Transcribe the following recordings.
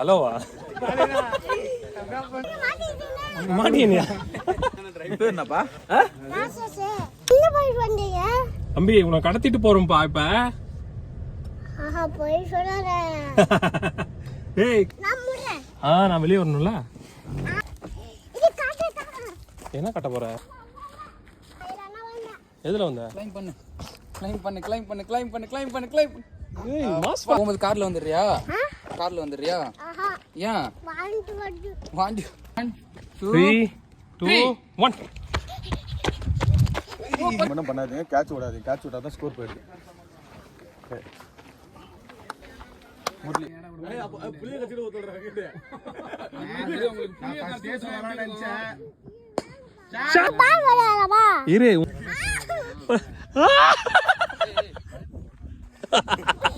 ஹலோவா மாட்டியா என்னப்பா தம்பி உன்னை கடத்திட்டு போறோம்ப்பா இப்ப. நான் வெளியே வரணும்ல. என்ன கட்ட போற? எதுல வந்த? கார்ல வந்துடுறியா? கார்ல வந்துடுறியா? ஏன்? 3 2 1 ஒன்றும் பண்ணாதீங்க, கேட்ச் விடாது. கேட்ச் விட்டா தான் ஸ்கோர் போயிடுது. முரளி இரு.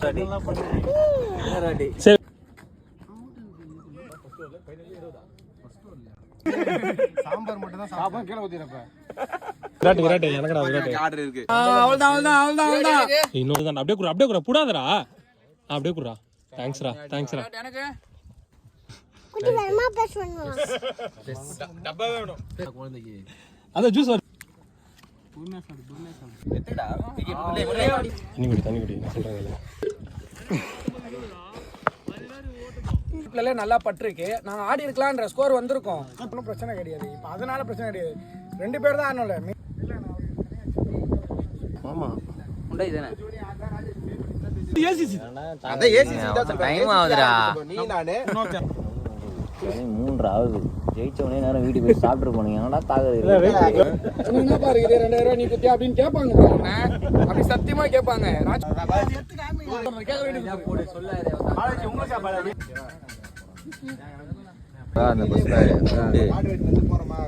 சரி சாம்பார் மட்டும் தான் சாப்பிடும். கீழே ஊத்திரப்ப விராட்டு எனக்கடா விராட்டு ஆர்டர் இருக்கு. இன்னொரு அப்படியே குறா புடாதடா. அப்படியே குறா. தேங்க்ஸ்ரா. எனக்கு டப்பா வேணும் குழந்தைக்கு. அத ஜூஸ் வர. தண்ணி குடி நான் சொல்றேன். நல்லா பட்டிருக்கு. நாங்க ஆடி இருக்கலாம்ன்ற ஸ்கோர் வந்திருக்கோம். ஒன்றும் பிரச்சனை கிடையாது. இப்போ அதனால பிரச்சனை கிடையாது. 2 பேர் தான் ஆடணும்ல. ஆமா உண்டை தானே. ஏசிசி அத ஏசிசி தான் டைம் ஆகுதுடா. நீ நானே 3 ஆகுது. ஜெயிச்சவனே நேரம் வீட்டுக்கு போய் சாப்பிட்டு போனீங்க. என்னடா தாகுது நீ என்ன பாருங்க 2000 நீ குத்தியா அப்படின்னு கேட்பாங்க. அப்படி சத்தியமா கேட்பாங்க. அந்த பஸ்ல போறோமா?